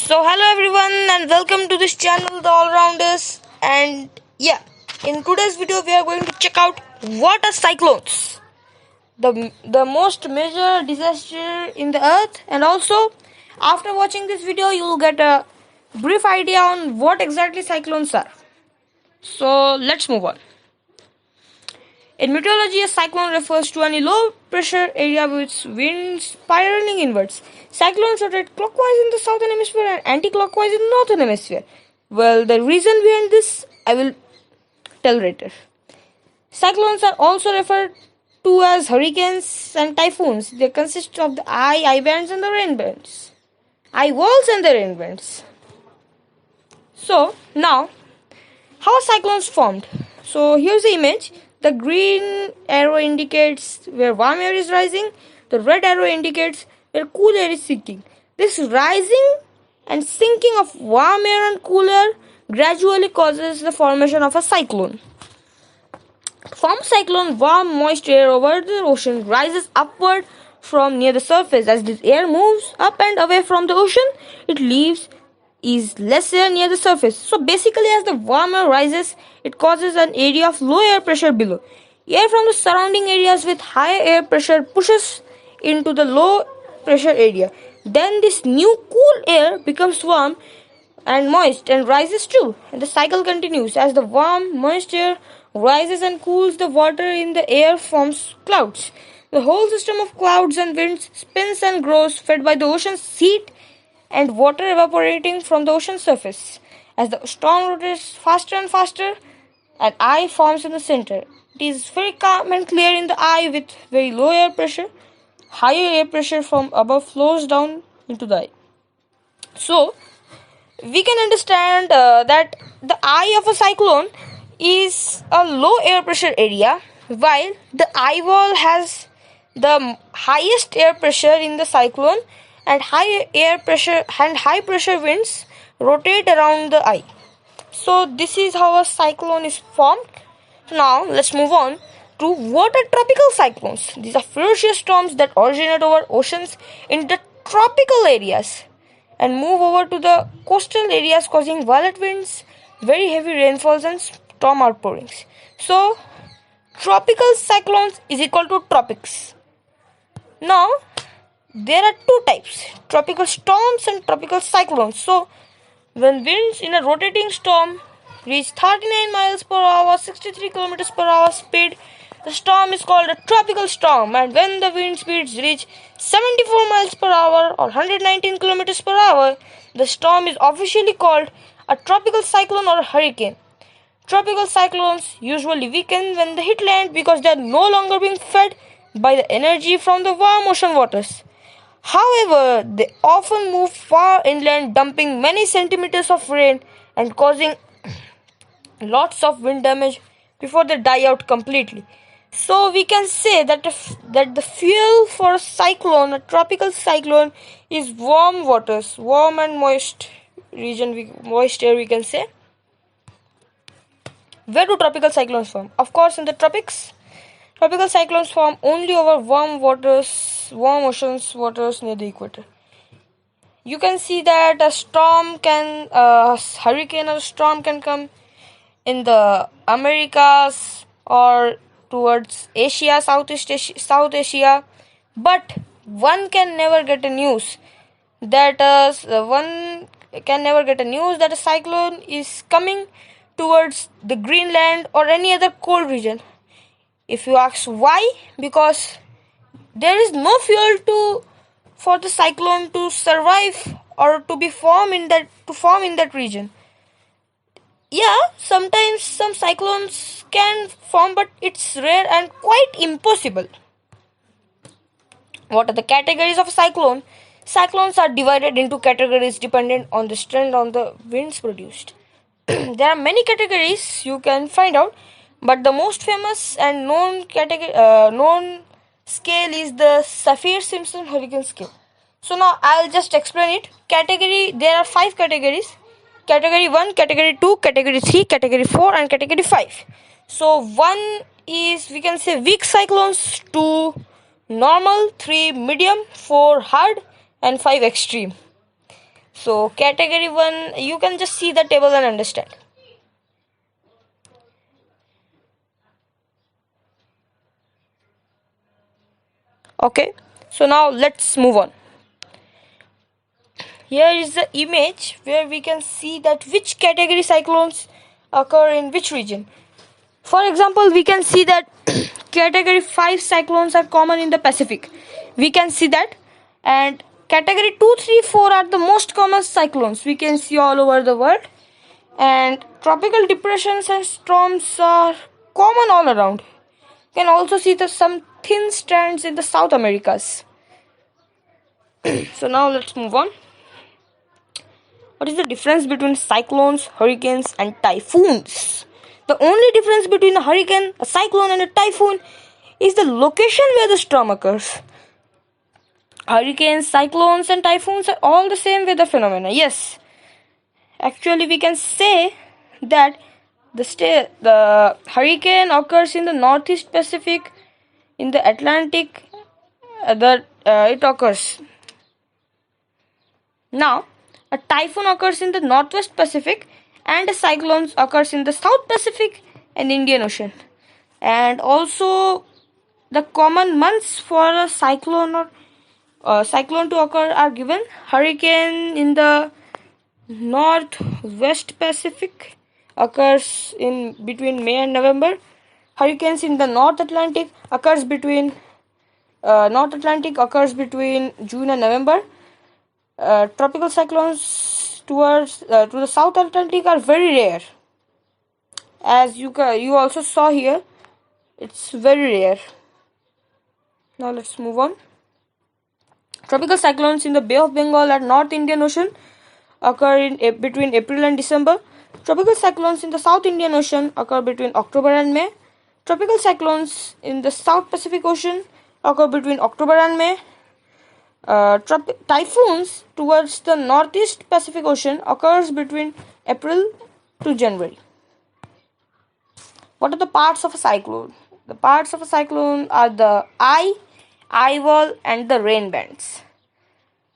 Hello everyone and welcome to this channel, The All-Rounders. And yeah, in today's video we are going to check out what are cyclones, the most major disaster in the earth, and also after watching this video you will get a brief idea on what exactly cyclones are. So let's move on. In meteorology, a cyclone refers to any low pressure area with winds spiraling inwards. Cyclones rotate clockwise in the southern hemisphere and anti-clockwise in the northern hemisphere. Well, the reason behind this I will tell later. Cyclones are also referred to as hurricanes and typhoons. They consist of the eye bands and the rain bands. Eye walls and the rain bands. So, now, how are cyclones formed? So, here's the image. The green arrow indicates where warm air is rising. The red arrow indicates where cool air is sinking. This rising and sinking of warm air and cool air gradually causes the formation of a cyclone. To form a cyclone, warm, moist air over the ocean rises upward from near the surface. As this air moves up and away from the ocean, it leaves is less air near the surface. So basically, as the warm air rises, it causes an area of low air pressure below. Air from the surrounding areas with high air pressure pushes into the low pressure area. Then this new cool air becomes warm and moist and rises too. And the cycle continues. As the warm, moist air rises and cools, the water in the air forms clouds. The whole system of clouds and winds spins and grows, fed by the ocean's heat and water evaporating from the ocean surface. As the storm rotates faster and faster, an eye forms in the center. It is very calm and clear in the eye with very low air pressure. Higher air pressure from above flows down into the eye. So, we can understand that the eye of a cyclone is a low air pressure area, while the eye wall has the highest air pressure in the cyclone, and high pressure winds rotate around the eye. So this is how a cyclone is formed. Now let's move on to what are tropical cyclones. These are ferocious storms that originate over oceans in the tropical areas and move over to the coastal areas, causing violent winds, very heavy rainfalls and storm outpourings. So tropical cyclones is equal to tropics. Now there are two types, tropical storms and tropical cyclones. So, when winds in a rotating storm reach 39 miles per hour, 63 kilometers per hour speed, the storm is called a tropical storm. And when the wind speeds reach 74 miles per hour or 119 kilometers per hour, the storm is officially called a tropical cyclone or a hurricane. Tropical cyclones usually weaken when they hit land because they are no longer being fed by the energy from the warm ocean waters. However, they often move far inland, dumping many centimeters of rain and causing lots of wind damage before they die out completely. So we can say that the fuel for a cyclone, a tropical cyclone, is warm waters, warm and moist moist air, we can say. Where do tropical cyclones form? Of course, in the tropics. Tropical cyclones form only over warm oceans waters near the equator. You can see that a hurricane or storm can come in the Americas or towards Asia, South Asia, but one can never get a news that a cyclone is coming towards the Greenland or any other cold region. If you ask why, because there is no fuel for the cyclone to survive or to form in that region. Yeah, sometimes some cyclones can form, but it's rare and quite impossible. What are the categories of a cyclone? Cyclones are divided into categories dependent on the strength on the winds produced. There are many categories you can find out, but the most famous and known scale is the saffir-simpson hurricane scale. So now I'll just explain it. There are 5 categories. Category 1, Category 2, Category 3, Category 4 and Category 5. So 1 is, we can say, weak cyclones, 2 normal, 3 medium, 4 hard and 5 extreme. So category 1, you can just see the table and understand. Okay, so now let's move on. Here is the image where we can see that which category cyclones occur in which region. For example, we can see that category 5 cyclones are common in the Pacific. We can see that. And category 2, 3, 4 are the most common cyclones we can see all over the world. And tropical depressions and storms are common all around. You can also see some thin strands in the South Americas. So now let's move on. What is the difference between cyclones, hurricanes, and typhoons? The only difference between a hurricane, a cyclone, and a typhoon is the location where the storm occurs. Hurricanes, cyclones, and typhoons are all the same weather phenomena. Yes, actually, we can say that the hurricane occurs in the Northeast Pacific, in the Atlantic. It occurs. Now, a typhoon occurs in the Northwest Pacific, and a cyclone occurs in the South Pacific and Indian Ocean. And also, the common months for a cyclone to occur are given: hurricane in the Northwest Pacific occurs in between May and November. Hurricanes in the North Atlantic occurs between June and November. Tropical cyclones to the South Atlantic are very rare. As you also saw here, it's very rare. Now let's move on. Tropical cyclones in the Bay of Bengal and North Indian Ocean occur between April and December. Tropical cyclones in the South Indian Ocean occur between October and May. Tropical cyclones in the South Pacific Ocean occur between October and May. Typhoons towards the Northeast Pacific Ocean occurs between April to January. What are the parts of a cyclone? The parts of a cyclone are the eye wall, and the rain bands.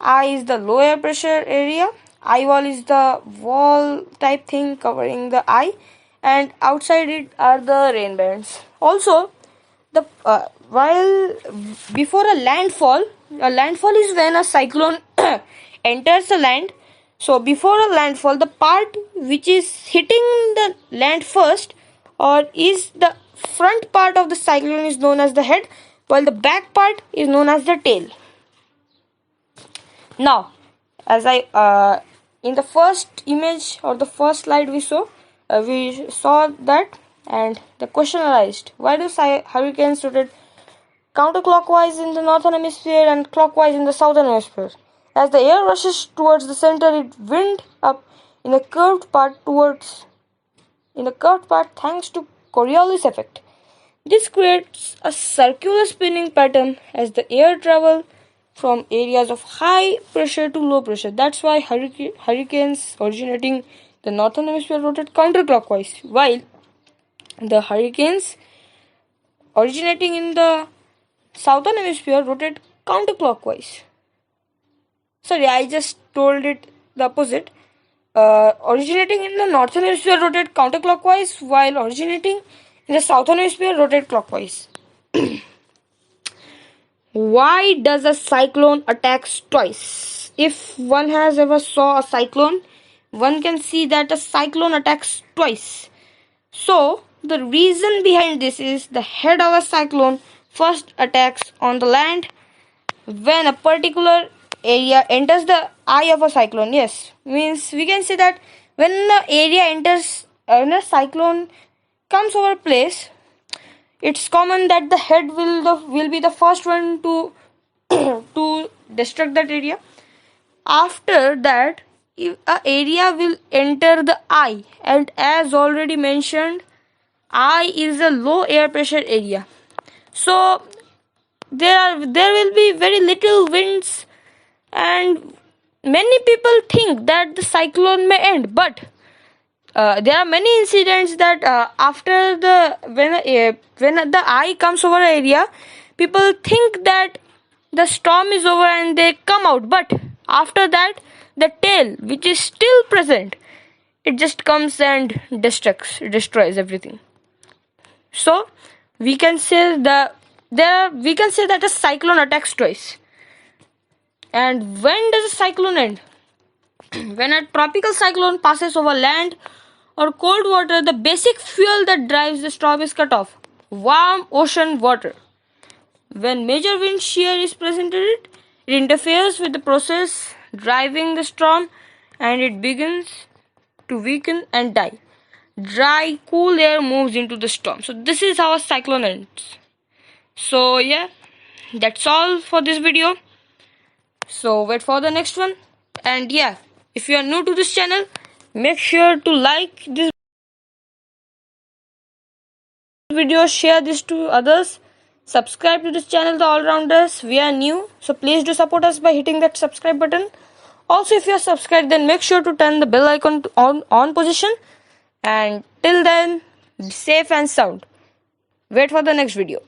Eye is the low air pressure area. Eye wall is the wall type thing covering the eye, and outside it are the rain bands. Also, while before a landfall is when a cyclone enters the land. So before a landfall, the part which is hitting the land first, or is the front part of the cyclone, is known as the head, while the back part is known as the tail. Now, as in the first image or the first slide we saw that, and the question arised: why do hurricanes rotate counterclockwise in the Northern Hemisphere and clockwise in the Southern Hemisphere? As the air rushes towards the center, it winds up in a curved path thanks to Coriolis effect. This creates a circular spinning pattern as the air travels from areas of high pressure to low pressure. That's why hurricanes originating the Northern Hemisphere rotate counterclockwise, while the hurricanes originating in the Southern Hemisphere rotate counterclockwise. Sorry, I just told it the opposite. Originating in the Northern Hemisphere rotate counterclockwise, while originating in the Southern Hemisphere rotate clockwise. Why does a cyclone attack twice? If one has ever saw a cyclone, one can see that a cyclone attacks twice. So, the reason behind this is the head of a cyclone first attacks on the land when a particular area enters the eye of a cyclone. Yes, means we can say that when the area enters, when a cyclone comes over a place, it's common that the head will be the first one to to destruct that area. After that, if a area will enter the eye, and as already mentioned, eye is a low air pressure area. So there will be very little winds, and many people think that the cyclone may end, but there are many incidents that after when the eye comes over an area, people think that the storm is over and they come out, but after that the tail, which is still present, it just comes and destroys everything. So we can say that a cyclone attacks twice. And when does a cyclone end? When a tropical cyclone passes over land or cold water, the basic fuel that drives the storm is cut off: warm ocean water. When major wind shear is presented, it interferes with the process driving the storm, and it begins to weaken and die. Dry, cool air moves into the storm. So this is how a cyclone ends. So yeah, that's all for this video. So wait for the next one. And yeah, if you are new to this channel, make sure to like this video, share this to others, subscribe to this channel, The All-Rounders. We are new, so please do support us by hitting that subscribe button. Also, if you are subscribed, then make sure to turn the bell icon to on position. And till then, be safe and sound. Wait for the next video.